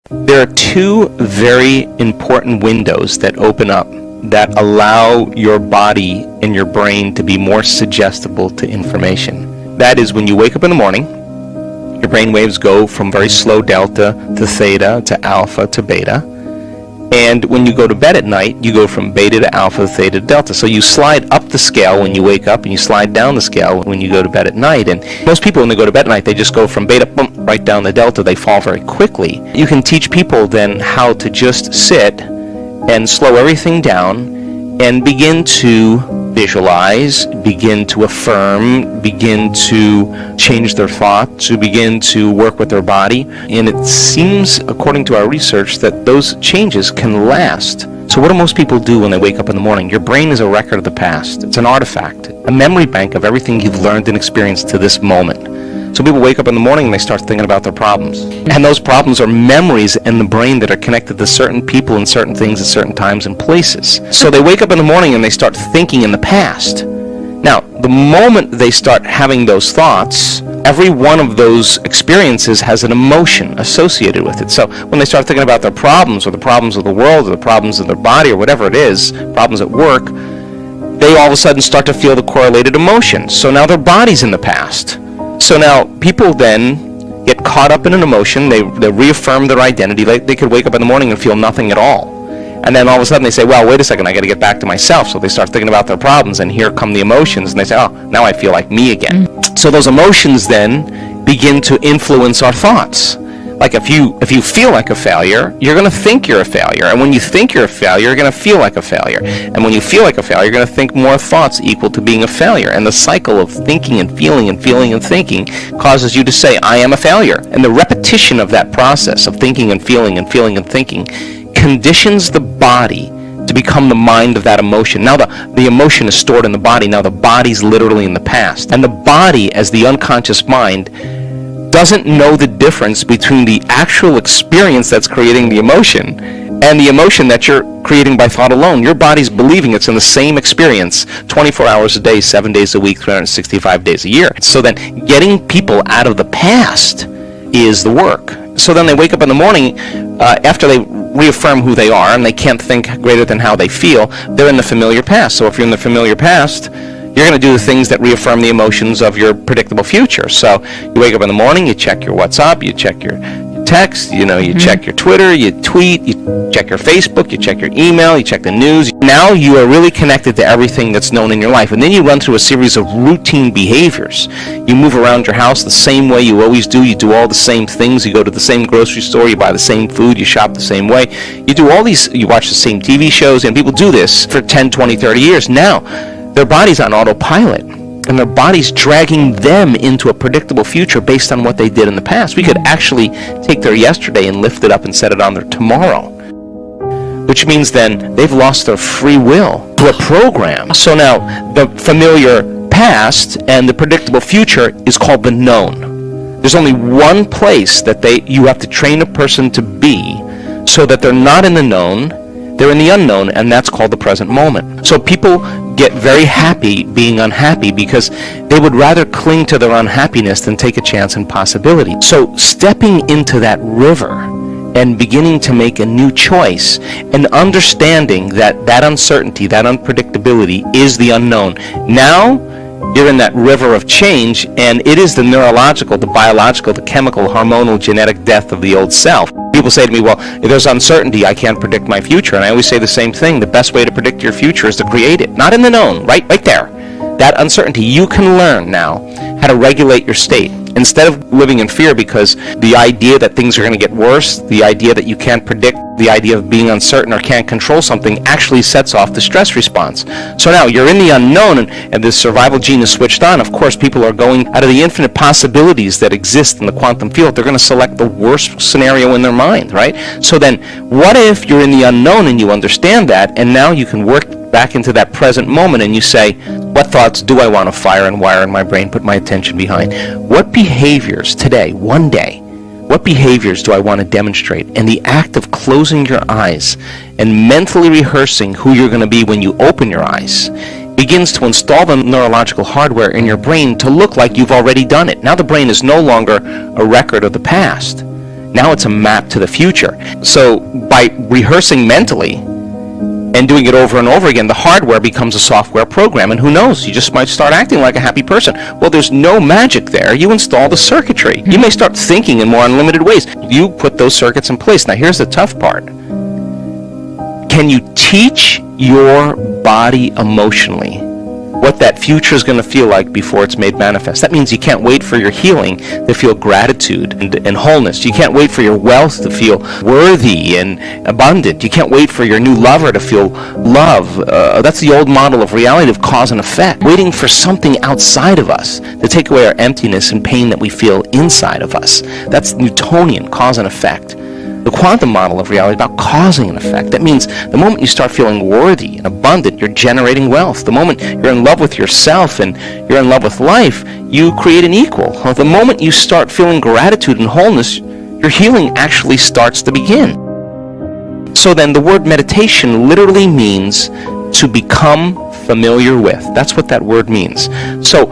There are two very important windows that open up that allow your body and your brain to be more suggestible to information. That is, when you wake up in the morning, your brain waves go from very slow delta to theta to alpha to beta. And when you go to bed at night, you go from beta to alpha, theta to delta. So you slide up the scale when you wake up, and you slide down the scale when you go to bed at night. And most people, when they go to bed at night, they just go from beta, boom, right down the delta. They fall very quickly. You can teach people then how to just sit and slow everything down and begin to visualize, begin to affirm, begin to change their thought, to begin to work with their body. And it seems, according to our research, that those changes can last. So what do most people do when they wake up in the morning? Your brain is a record of the past. It's an artifact, a memory bank of everything you've learned and experienced to this moment. So people wake up in the morning and they start thinking about their problems. And those problems are memories in the brain that are connected to certain people and certain things at certain times and places. So they wake up in the morning and they start thinking in the past. Now, the moment they start having those thoughts, every one of those experiences has an emotion associated with it. So when they start thinking about their problems, or the problems of the world, or the problems of their body, or whatever it is, problems at work, they all of a sudden start to feel the correlated emotion. So now their body's in the past. So now people then get caught up in an emotion. They reaffirm their identity. They could wake up in the morning and feel nothing at all. And then all of a sudden they say, well, wait a second, I got to get back to myself. So they start thinking about their problems, and here come the emotions, and they say, oh, now I feel like me again. So those emotions then begin to influence our thoughts. Like if you feel like a failure, you're going to think you're a failure. And when you think you're a failure, you're going to feel like a failure. And when you feel like a failure, you're going to think more thoughts equal to being a failure. And the cycle of thinking and feeling and feeling and thinking causes you to say, I am a failure. And the repetition of that process of thinking and feeling and feeling and thinking conditions the body to become the mind of that emotion. Now the emotion is stored in the body. Now the body's literally in the past. And the body, as the unconscious mind, doesn't know the difference between the actual experience that's creating the emotion and the emotion that you're creating by thought alone. Your body's believing it's in the same experience 24 hours a day, 7 days a week, 365 days a year. So then getting people out of the past is the work. So then they wake up in the morning after they reaffirm who they are, and they can't think greater than how they feel. They're in the familiar past. So if you're in the familiar past, you're going to do the things that reaffirm the emotions of your predictable future. So you wake up in the morning, you check your WhatsApp, you check your text, you check your Twitter, you tweet, you check your Facebook, you check your email, you check the news. Now you are really connected to everything that's known in your life. And then you run through a series of routine behaviors. You move around your house the same way you always do. You do all the same things. You go to the same grocery store. You buy the same food. You shop the same way. You do all these, you watch the same TV shows. And people do this for 10, 20, 30 years. Now, their body's on autopilot, and their body's dragging them into a predictable future based on what they did in the past. We could actually take their yesterday and lift it up and set it on their tomorrow, which means then they've lost their free will to a program. So now the familiar past and the predictable future is called the known. There's only one place that you have to train a person to be so that they're not in the known, they're in the unknown, and that's called the present moment. So people get very happy being unhappy because they would rather cling to their unhappiness than take a chance in possibility. So stepping into that river and beginning to make a new choice and understanding that that uncertainty, that unpredictability is the unknown. Now you're in that river of change, and it is the neurological, the biological, the chemical, hormonal, genetic death of the old self. People say to me, well, if there's uncertainty, I can't predict my future. And I always say the same thing. The best way to predict your future is to create it. Not in the known, right there. That uncertainty. You can learn now how to regulate your state. Instead of living in fear because the idea that things are going to get worse, the idea that you can't predict, the idea of being uncertain or can't control something actually sets off the stress response. So now you're in the unknown, and the survival gene is switched on. Of course, people are going out of the infinite possibilities that exist in the quantum field. They're going to select the worst scenario in their mind, right? So then what if you're in the unknown and you understand that, and now you can work back into that present moment and you say, what thoughts do I want to fire and wire in my brain, put my attention behind? What behaviors today, one day, what behaviors do I want to demonstrate? And the act of closing your eyes and mentally rehearsing who you're going to be when you open your eyes begins to install the neurological hardware in your brain to look like you've already done it. Now the brain is no longer a record of the past. Now it's a map to the future. So by rehearsing mentally and doing it over and over again, the hardware becomes a software program, and who knows, you just might start acting like a happy person. Well, there's no magic there. You install the circuitry. You may start thinking in more unlimited ways. You put those circuits in place. Now here's the tough part. Can you teach your body emotionally what that future is going to feel like before it's made manifest? That means you can't wait for your healing to feel gratitude and wholeness. You can't wait for your wealth to feel worthy and abundant. You can't wait for your new lover to feel love. That's the old model of reality of cause and effect. Waiting for something outside of us to take away our emptiness and pain that we feel inside of us. That's Newtonian cause and effect. The quantum model of reality is about causing an effect. That means the moment you start feeling worthy and abundant, you're generating wealth. The moment you're in love with yourself and you're in love with life, you create an equal. The moment you start feeling gratitude and wholeness, your healing actually starts to begin. So then the word meditation literally means to become familiar with. That's what that word means. So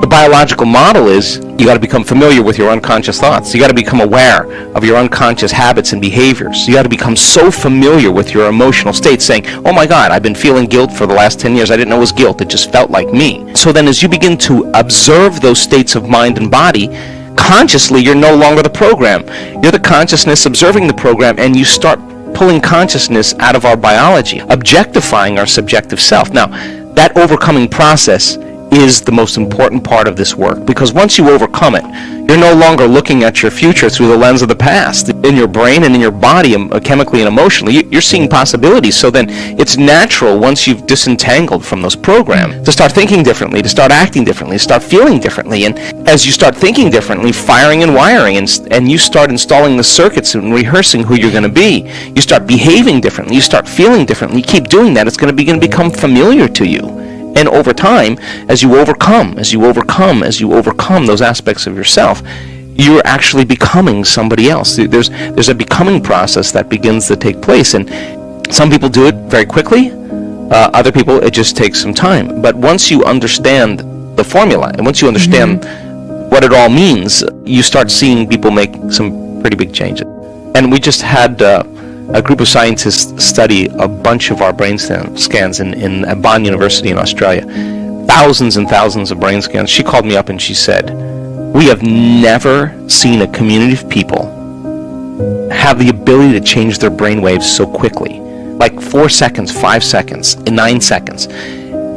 the biological model is you got to become familiar with your unconscious thoughts. You got to become aware of your unconscious habits and behaviors. You got to become so familiar with your emotional state, saying, oh my God, I've been feeling guilt for the last 10 years. I didn't know it was guilt. It just felt like me. So then as you begin to observe those states of mind and body, consciously you're no longer the program. You're the consciousness observing the program, and you start pulling consciousness out of our biology, objectifying our subjective self. Now, that overcoming process is the most important part of this work, because once you overcome it, you're no longer looking at your future through the lens of the past. In your brain and in your body, chemically and emotionally, you're seeing possibilities. So then it's natural, once you've disentangled from those programs, to start thinking differently, to start acting differently, to start feeling differently. And as you start thinking differently, firing and wiring, and you start installing the circuits and rehearsing who you're going to be, you start behaving differently, you start feeling differently. You keep doing that, it's going to begin to become familiar to you. And over time, as you overcome those aspects of yourself, you're actually becoming somebody else. There's a becoming process that begins to take place, and some people do it very quickly. Other people, it just takes some time. But once you understand the formula, and once you understand what it all means, you start seeing people make some pretty big changes. And we just had a group of scientists study a bunch of our brain scans in Bond University in Australia. Thousands and thousands of brain scans. She called me up and she said, we have never seen a community of people have the ability to change their brain waves so quickly. Like 4 seconds, 5 seconds, in 9 seconds.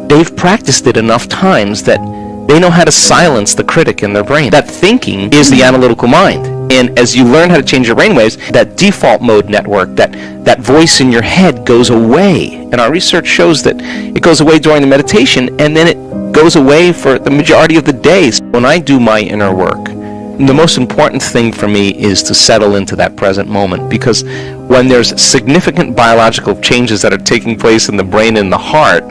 They've practiced it enough times that they know how to silence the critic in their brain. That thinking is the analytical mind. And as you learn how to change your brainwaves, that default mode network, that voice in your head goes away. And our research shows that it goes away during the meditation, and then it goes away for the majority of the days. When I do my inner work, the most important thing for me is to settle into that present moment, because when there's significant biological changes that are taking place in the brain and the heart,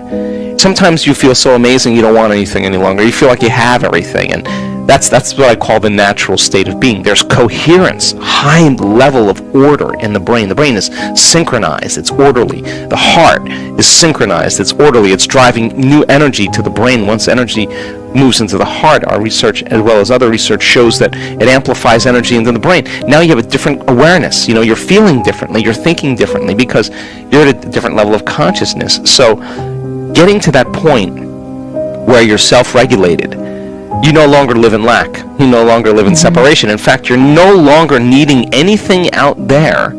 sometimes you feel so amazing you don't want anything any longer. You feel like you have everything, and that's what I call the natural state of being. There's coherence, high level of order in the brain. The brain is synchronized, it's orderly. The heart is synchronized, it's orderly. It's driving new energy to the brain. Once energy moves into the heart, our research as well as other research shows that it amplifies energy into the brain. Now you have a different awareness. You're feeling differently, you're thinking differently, because you're at a different level of consciousness. So getting to that point where you're self-regulated, you no longer live in lack. You no longer live in separation. In fact, you're no longer needing anything out there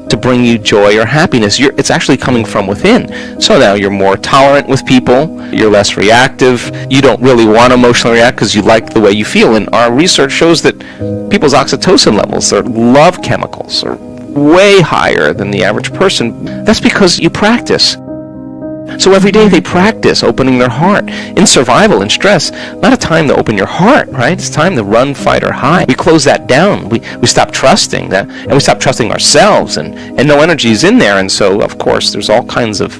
to bring you joy or happiness. It's actually coming from within. So now you're more tolerant with people. You're less reactive. You don't really want to emotionally react because you like the way you feel. And our research shows that people's oxytocin levels, their love chemicals, are way higher than the average person. That's because you practice. So every day they practice opening their heart. In survival, in stress, not a time to open your heart, right? It's time to run, fight, or hide. We close that down. We stop trusting that, and we stop trusting ourselves, and no energy is in there. And so, of course, there's all kinds of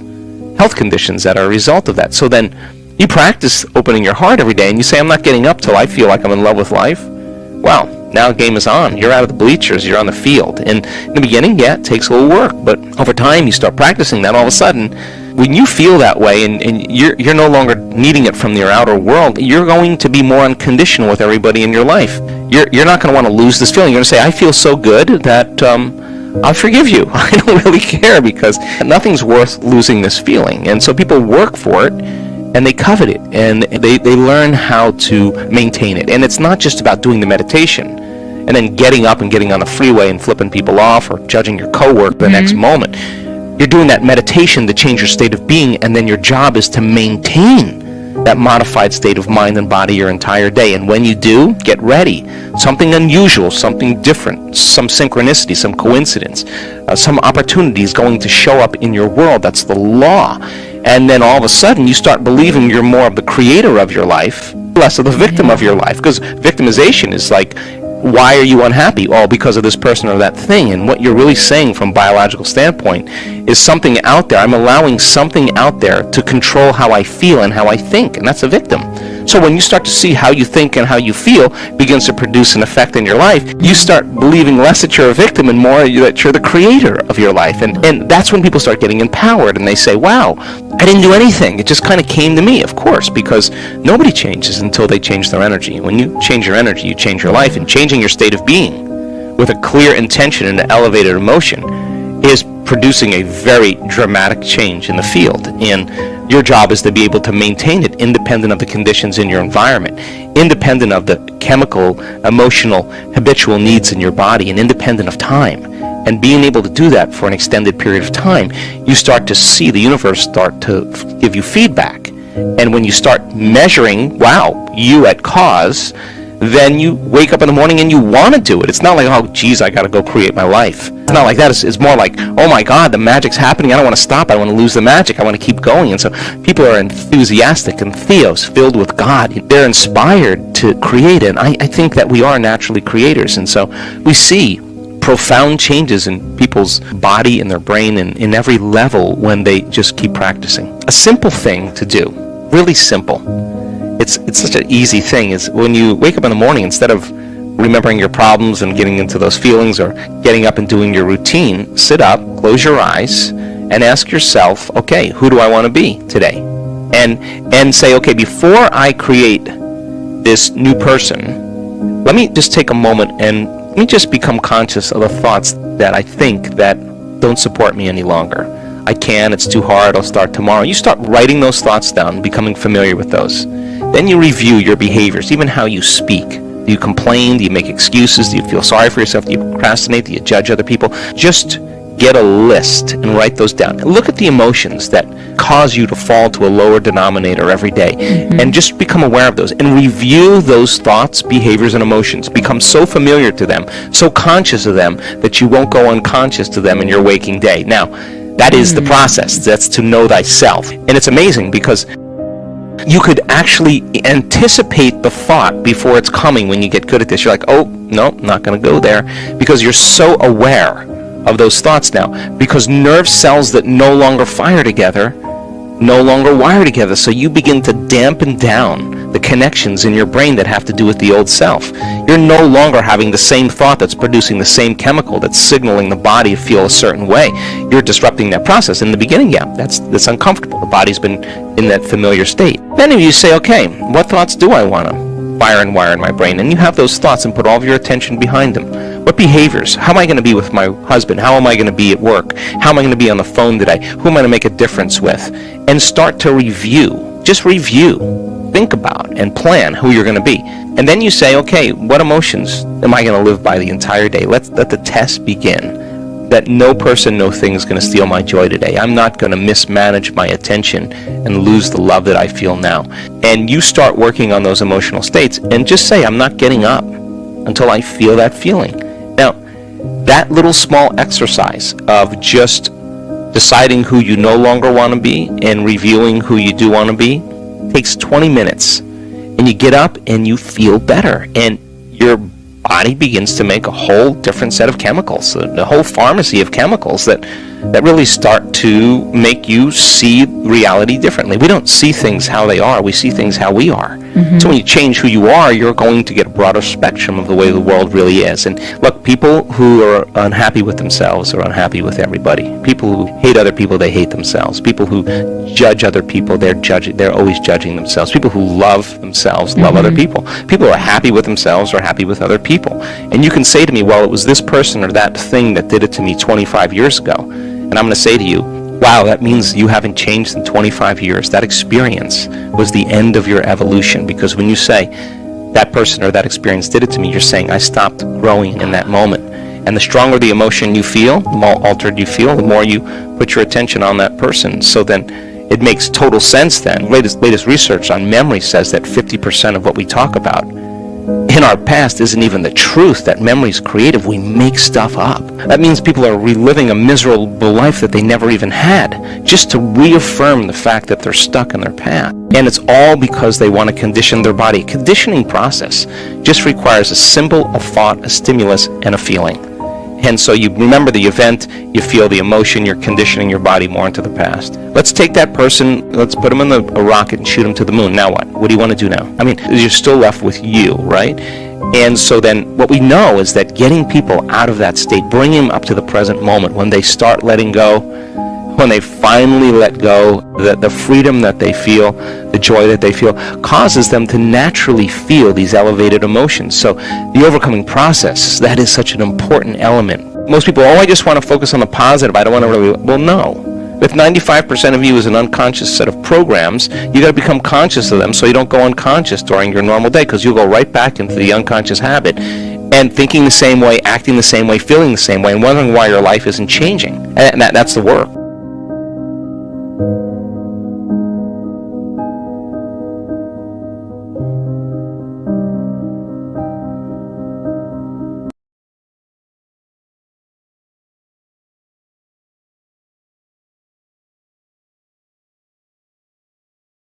health conditions that are a result of that. So then you practice opening your heart every day, and you say, I'm not getting up till I feel like I'm in love with life. Well, now the game is on. You're out of the bleachers. You're on the field. And in the beginning, yeah, it takes a little work. But over time, you start practicing that. All of a sudden, When you feel that way and you're no longer needing it from your outer world, you're going to be more unconditional with everybody in your life. You're not going to want to lose this feeling. You're going to say, I feel so good that I'll forgive you. I don't really care, because nothing's worth losing this feeling. And so people work for it, and they covet it, and they learn how to maintain it. And it's not just about doing the meditation and then getting up and getting on the freeway and flipping people off or judging your coworker the next moment. You're doing that meditation to change your state of being, and then your job is to maintain that modified state of mind and body your entire day. And when you do, get ready. Something unusual, something different, some synchronicity, some coincidence, some opportunity is going to show up in your world. That's the law. And then all of a sudden you start believing you're more of the creator of your life, less of the victim of your life. Because victimization is like, why are you unhappy? Oh, because of this person or that thing. And what you're really saying from a biological standpoint is something out there. I'm allowing something out there to control how I feel and how I think, and that's a victim. So when you start to see how you think and how you feel begins to produce an effect in your life, you start believing less that you're a victim and more that you're the creator of your life. And that's when people start getting empowered, and they say, wow, I didn't do anything. It just kind of came to me, of course, because nobody changes until they change their energy. When you change your energy, you change your life. And changing your state of being with a clear intention and an elevated emotion is producing a very dramatic change in the field. And your job is to be able to maintain it independent of the conditions in your environment, independent of the chemical, emotional, habitual needs in your body, and independent of time. And being able to do that for an extended period of time, you start to see the universe start to give you feedback. And when you start measuring, wow, you at cause, then you wake up in the morning and you want to do it. It's not like, oh, geez, I got to go create my life. It's not like that. It's more like, oh my God, the magic's happening. I don't want to stop. I don't want to lose the magic. I want to keep going. And so people are enthusiastic and theos, filled with God. They're inspired to create it. And I think that we are naturally creators. And so we see profound changes in people's body and their brain and in every level when they just keep practicing. A simple thing to do, really simple. It's such an easy thing, is when you wake up in the morning, instead of remembering your problems and getting into those feelings or getting up and doing your routine, sit up, close your eyes, and ask yourself, okay, who do I want to be today? And say, okay, before I create this new person, let me just take a moment and let me just become conscious of the thoughts that I think that don't support me any longer. I can't, it's too hard, I'll start tomorrow. You start writing those thoughts down, becoming familiar with those. Then you review your behaviors, even how you speak. Do you complain? Do you make excuses? Do you feel sorry for yourself? Do you procrastinate? Do you judge other people? Just get a list and write those down. Look at the emotions that cause you to fall to a lower denominator every day, and just become aware of those and review those thoughts, behaviors, and emotions. Become so familiar to them, so conscious of them, that you won't go unconscious to them in your waking day. Now, that is the process. That's to know thyself. And it's amazing because you could actually anticipate the thought before it's coming when you get good at this. You're like, oh, no, not going to go there, because you're so aware of those thoughts now, because nerve cells that no longer fire together no longer wire together. So you begin to dampen down the connections in your brain that have to do with the old self. You're no longer having the same thought that's producing the same chemical that's signaling the body to feel a certain way. You're disrupting that process. In the beginning, yeah, that's uncomfortable. The body's been in that familiar state. Then if you say, okay, what thoughts do I want to fire and wire in my brain? And you have those thoughts and put all of your attention behind them. What behaviors? How am I going to be with my husband? How am I going to be at work? How am I going to be on the phone today? Who am I going to make a difference with? And start to review. Just review. Think about and plan who you're going to be. And then you say, okay, what emotions am I going to live by the entire day? Let the test begin. That no person, no thing is going to steal my joy today. I'm not going to mismanage my attention and lose the love that I feel now. And you start working on those emotional states and just say, I'm not getting up until I feel that feeling. Now, that little small exercise of just deciding who you no longer want to be and reviewing who you do want to be takes 20 minutes. And you get up and you feel better. And your body begins to make a whole different set of chemicals, the whole pharmacy of chemicals that really start to make you see reality differently. We don't see things how they are. We see things how we are. So when you change who you are, you're going to get a broader spectrum of the way the world really is. And look, people who are unhappy with themselves are unhappy with everybody. People who hate other people, they hate themselves. People who judge other people, they're always judging themselves. People who love themselves love other people. People who are happy with themselves are happy with other people. And you can say to me, well, it was this person or that thing that did it to me 25 years ago. And I'm going to say to you, wow, that means you haven't changed in 25 years. That experience was the end of your evolution, because when you say that person or that experience did it to me, you're saying I stopped growing in that moment. And the stronger the emotion you feel, the more altered you feel, the more you put your attention on that person. So then it makes total sense then. Latest research on memory says that 50% of what we talk about in our past isn't even the truth, that memory is creative. We make stuff up. That means people are reliving a miserable life that they never even had, just to reaffirm the fact that they're stuck in their past. And it's all because they want to condition their body. A conditioning process just requires a symbol, a thought, a stimulus, and a feeling. And so you remember the event, you feel the emotion, you're conditioning your body more into the past. Let's take that person, let's put him in a rocket and shoot him to the moon. Now what? What do you want to do now? I mean, you're still left with you, right? And so then what we know is that getting people out of that state, bringing them up to the present moment, when they start letting go, when they finally let go, the freedom that they feel, the joy that they feel, causes them to naturally feel these elevated emotions. So the overcoming process, that is such an important element. Most people, I just want to focus on the positive. I don't want to really, well, no. If 95% of you is an unconscious set of programs, you got to become conscious of them so you don't go unconscious during your normal day, because you'll go right back into the unconscious habit and thinking the same way, acting the same way, feeling the same way, and wondering why your life isn't changing. And that's the work.